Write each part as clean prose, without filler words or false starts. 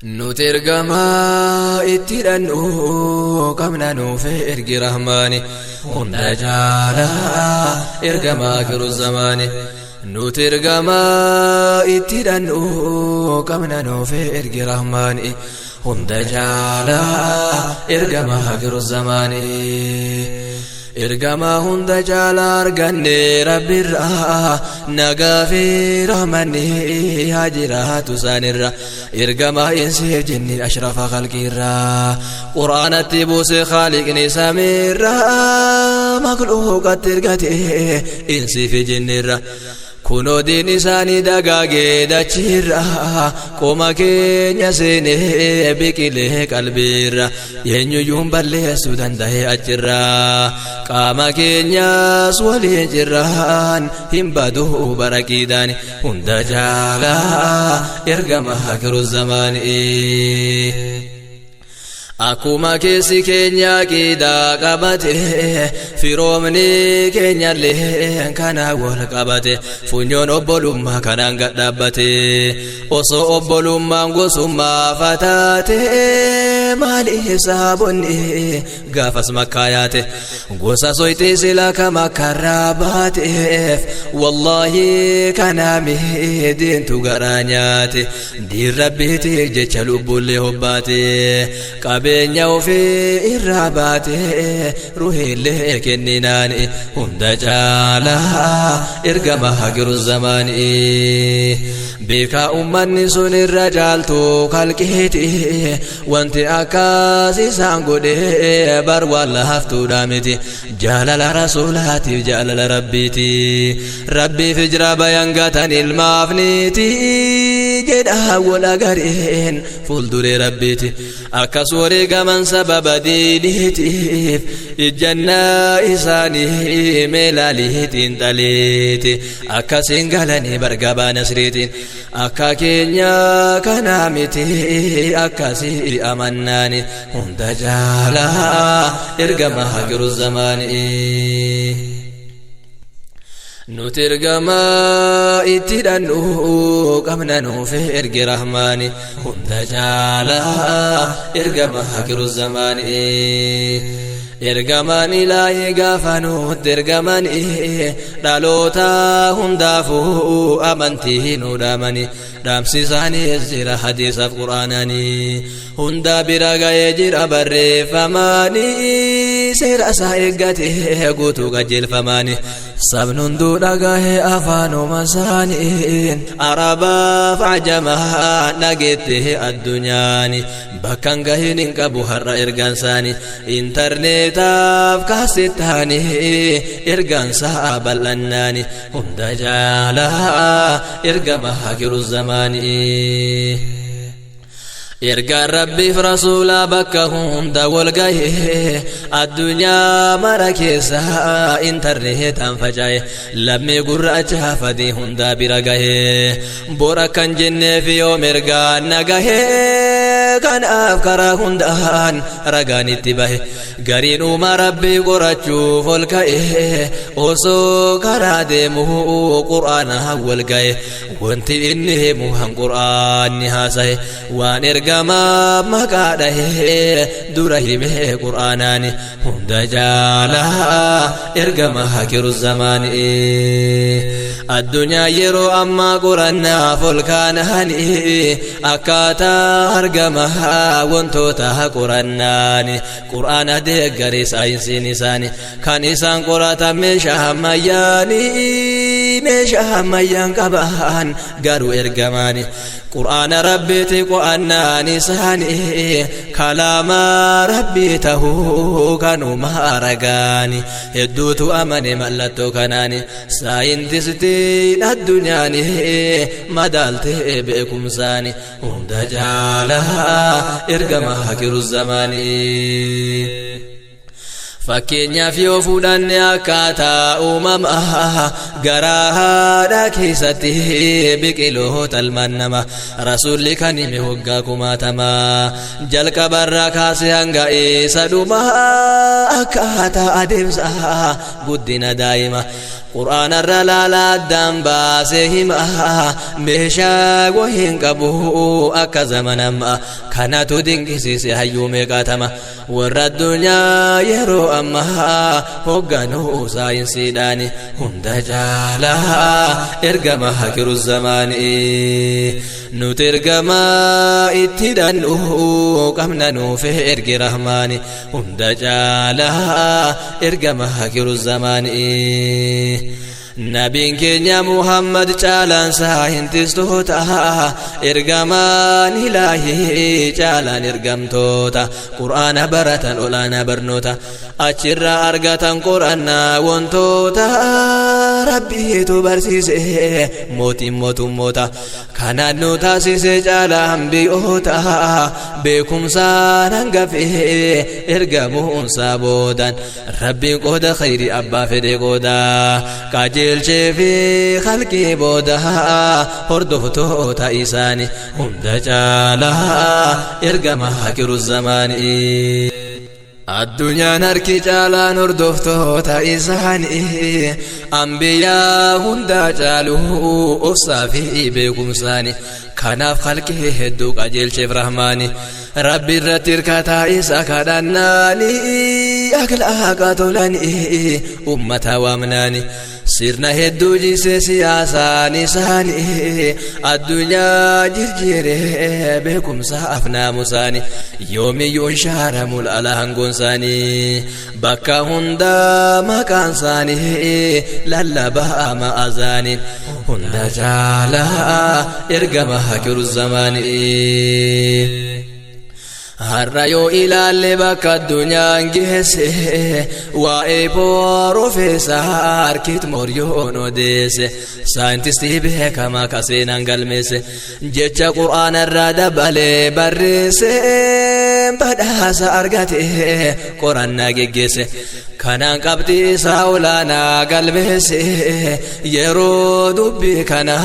نترجما اتلانو قمنا نوفي ارجي رحماني ونجالا ارجما كرو الزماني نترجما اتلانو قمنا نوفي ارجي رحماني ونجالا ارجما كرو الزماني إرجما هند جالار غني ربي را نغافي رحمني هاجرات سانرا إرجما ينسي جني أشرف خلق را قرآن تبوس خالقني سميرا مخلوق ترغتي إنسي في جني كونو دين ساني دغاغي دچيرا قوما كينيا سيني بكيله قلبيرا ينيو يومبل سودان ده اجرا قاما كينيا سولي جران همبدو بركيداني هندا جالا ارغما حكر الزمان أكوما كيسي كينيا كيدا قبته في رومني كينيا اللي كان أول قبته فنيون أبولوما كان قدبته وصو أبولوما وصوما فتاته مالي سابوني قافس مكاياته قوسا سويتي سلاك مكراباته والله كان مهدين تقرانياته دي ربيتي جيشلو بولي هباته بينيا وفي الراباته روحي اللي كنناني هندا جالا إرقما حقر الزمان بيكا أماني سن الرجال تو خلقيتي وانت أكاسي سانقودي بروا الله هفتو دامتي جالال رسولاتي جالال ربيتي ربي فجرا بيانغتان المافنيتي جدا ولا غرين فولدوري ربيتي أكسوري كمان سبب دينيتي الجنة إساني ملاليتين تليتي أكسينغالني برقبا نسريتين أكا كينيا كنامتي أكاسي أمناني هندا جالا إرقما حقر الزمان نترجما اتلانو قمنا نوفي ارجي رحماني هندا جالا ارجما حكر الزمان إرجماني لا يغفنو ترجماني دالوتا هندافو أمنتي نودامني رامسي ساني الزير حديث القرآناني هندا براغا يجير بري فماني سير أسايقاتي قوتو قجل فماني سبنون دوداغا أفانو مساني عربا فعجما نجته الدنياني بكانغا هنين كبوهر إرغانساني انترنت تاف كاستاني إرغان صعب اللناني هندا جالا إرغم حكر الزمان إرغا ربي فرسولا بكهم دول غايه الدنيا مركزا انترنت انفجاي لمي قرأتها فدي هندا برغايه بورا كان جنة في يوم إرغا نغايه كان أفكار هندان رغاني اتباه غرين ما ربي قرأتشو فولكايه وصو كرادمه قرآن والغايه وانت إنه مهم قرآن نهاسه وان إرغما مقاده دوره به قرآناني هندا جالا إرغما حكر الزمان الدنيا يرو أما قرآن فلكاناني أكاتا أرغما وانتوتا قرآناني قرآن ديگري ساينسي نساني كان إسان قرآن ميشا هميان قبان غارو إرغماني قرآن ربي تقوأنا نساني كلام ربي تهو كانوا مهارغاني هدوتو أماني ملتو كناني ساينتستين الدنياني مدالتي بكم ساني هندا جالا إرغم حكر الزماني fakkeenyaaf yoo fudhanne akkaataa uumamaa garaadha keessatti biqiloota ilmaan namaa rasuulli kan hime waggaa 1000 jalqabarraa kaasee hanga isa dhumaa akkaataa adeemsa guddina daa'ima Qur'aan irra laala addaan baasee hima meeshaa wahiin qabu akka zamanama kanatu dinqisiise hayyuu meeqatama warra addunyaa yeroo ammaa hogganuu saayinsiidhaan hunda caalaa ergama hakiru zamaanii nuti ergama itti dhannu qabna nuuf ergi rahmaani hunda caalaa ergama hakiru zamaanii Nabiin keenya Muhammad caalaan saayintistoota ergamaan ilaahi caalaan ergamtoota Qur'aana baratan olaanaa barnoota achirraa argatan qorannaa wantoota rabbiitu barsiise mootiin mootummoota kanaan nu taasise caalaa hambiyoota beekumsaan hangafe ergamuunsaa boodan rabbiin qooda khayri abbaa fedhe qooda qajeelchee fi khalqii booda hordoftoota isaanii hunda caalaa ergama hakiru zamaanii addunyaan harki caalaan hordoftoota isaanii ambiyaa hunda caaluu obsaa fi beekumsaanii kanaaf khalqii hedduu qajeelcheef rahmaani rabbi irratti hirkataa isa kadhannaanii akhlaaqa tolanii ummata waamnaani sirna hedduu jiise siyaasaan isaanii addunyaa jirjiiree beekumsaaf naamusaanii yoomiyyuu shaaramul ala hangoonsaanii bakka hundaa maqaan isaanii lallabaa ma'azaaniin hunda caalaa ergama hakiru zamaanii har'a yoo ilaalle bakka addunyaan geesse waa'ee Profeesar Kitmoryoon odeesse saayintistii beekamaa ka seenaan galmeesse jecha Qur'aana irraa dabalee barreesse badhaasa argate qorannaa geggeesse kanaan qabxii isaa olaanaa galmeesse yeroo dubbii kana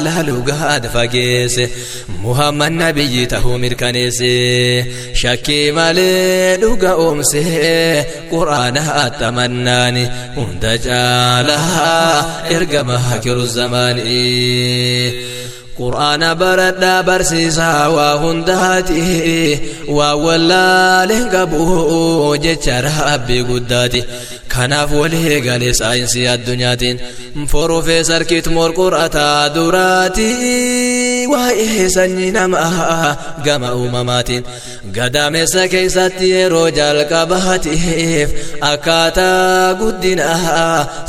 laalu gad fageesse Muhammad nabiyyi tahuu mirkaneesse shakkii malee dhuga oomse Qur'aana attamannaani hunda caalaa ergama hakiru zamaanii Qur'aana baradha barsiisa waa hundaati waa wallaaleen qabu jecha rabbii guddaati kanaaf walii galee saayinsii addunyaatiin Profeesar Kitmor qorataa duraati waa'ee sanyii namaa gama uumamaatiin gadameessa keessatti yeroo jalqabaatiif akkaataa guddina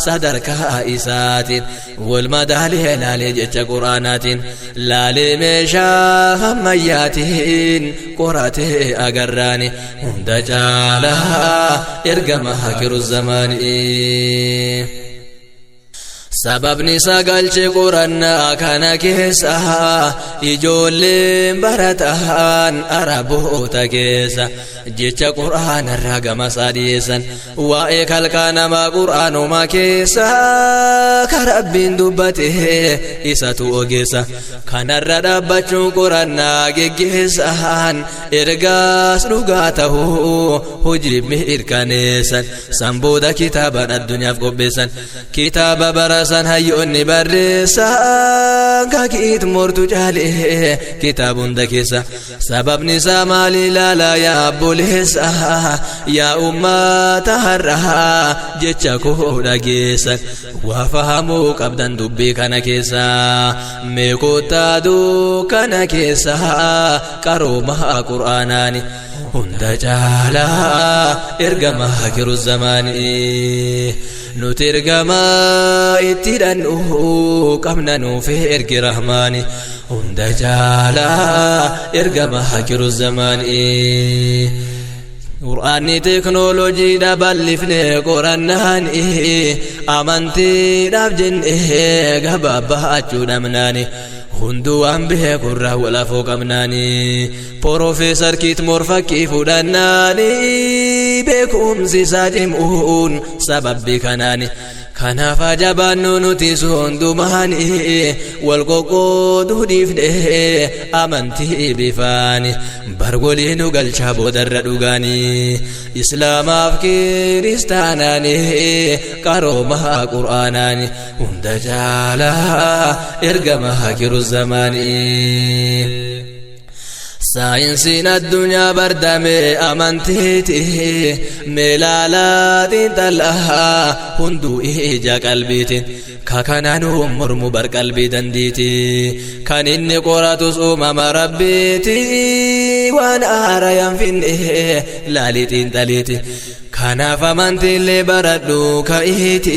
sadarkaa isaatiin wal madaalee laalee jecha Qur'aanaatiin laalee meeshaa ammayyaatiin qoratee agarraani hunda caalaa ergama hakiru zamaanii sababni sagalche qorannaa kana keessa ijoolleen barataan araboota keessa jecha Qur'aana irraa gamasaa dhiyeessan waa'ee kalqaa namaa Qur'aanuma keessa ka rabbiin dubbate isatu ogeessa kanarra dhaabbachuun qorannaa geggeessan ergaas dhugaa tahuu hojii mirkaneessan sanbooda kitaaban addunyaaf qopheessan kitaaba barasan hayyoonni barreessan ka Kitmortu caalee kitaaba hunda keessa sababni isaa maali laala yaa obboleessa yaa ummata har'aa jecha koo dhageessan waa fahamuu qabdan dubbii kana keessa meeqotaa dukkana keessa qaroomaa Qur'aanaani hunda caalaa ergama hakiru zamaanii nuti ergama itti dhannu qabna nuuf ergi rahmaani hunda caalaa ergama hakiru zamaanii Qur'aanni teknooloojiidha bal'ifne qorannaani amantiidhaaf jenne gabaabbaachuu dhabnaani hunduu an beekurraa wala fooqamnaani Profeesar Kitmoor fakkii fudhannaani beekumsi isaa cimuun sababbii kanaani kanaaf ajabaannu nuti hundumaani wal qoqqooduu dhiifnee amantii bifaani bargolii nu galchaa boodarra dhugaani islaamaaf kiristaanaani qaroomaa qur'aanaani hunda jaalaa ergama hakiru zamaani saayinsiin addunyaa bardame amantiiti meelaalaatiin tal'aa hunduu ija qalbiitiin kakanaanuu mormu bar qalbii dandiiti kan inni qoratus uumama rabbiiti waan aarayaan finne laalitiin xaliiti kanaaf amantiillee baradhu ka'iiti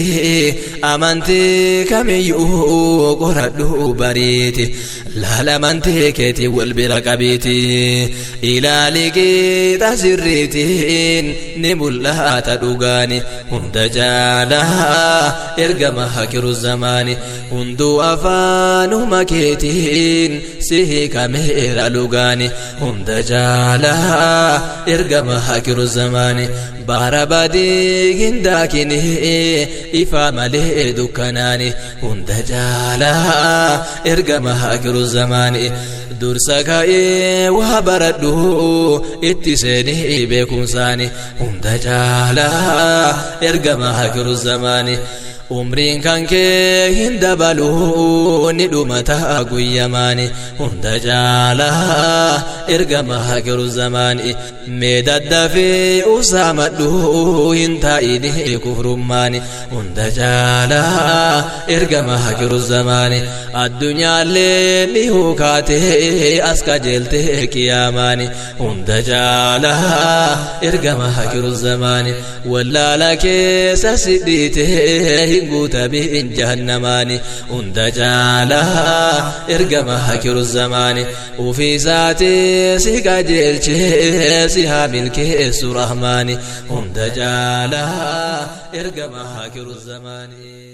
amantii kamiyyuu qoradhu bariiti laala amantii keetii wal bira qabiiti ilaali qixa sirriitiin ni mul'ata dhugaani hunda jaalaa ergama hakiru zamaani hunduu afaanuma keetiin si hiikameera dhugaani hunda jaalaa ergama hakiru zamaani bara badii hindaakini ifa malee dukkanaani hunda jaalaa ergama hakiru zamaani dursa ka'ee waa baradhu itti seenii beekumsaani hunda jaalaa ergama hakiru zamaani umriin kan kee hin dabalu ni dhumata guyyamaani hunda jaalaa ergama hakiru zamaani mee daddafee usaamadhu hin taa'ini kufrummaani hunda jaalaa ergama hakiru zamaani addunyaallee ni hukaatee as qajeeltee qiyaamaani hunda jaalaa ergama hakiru zamaani wallaala keessa sidhiitee guuta bi'in jahannamaani hunda jaalaa ergama hakiru zamaani ufii isaatee si qajeelchee si haa milkeessu rahmaani hunda jaalaa ergama hakiru zamaani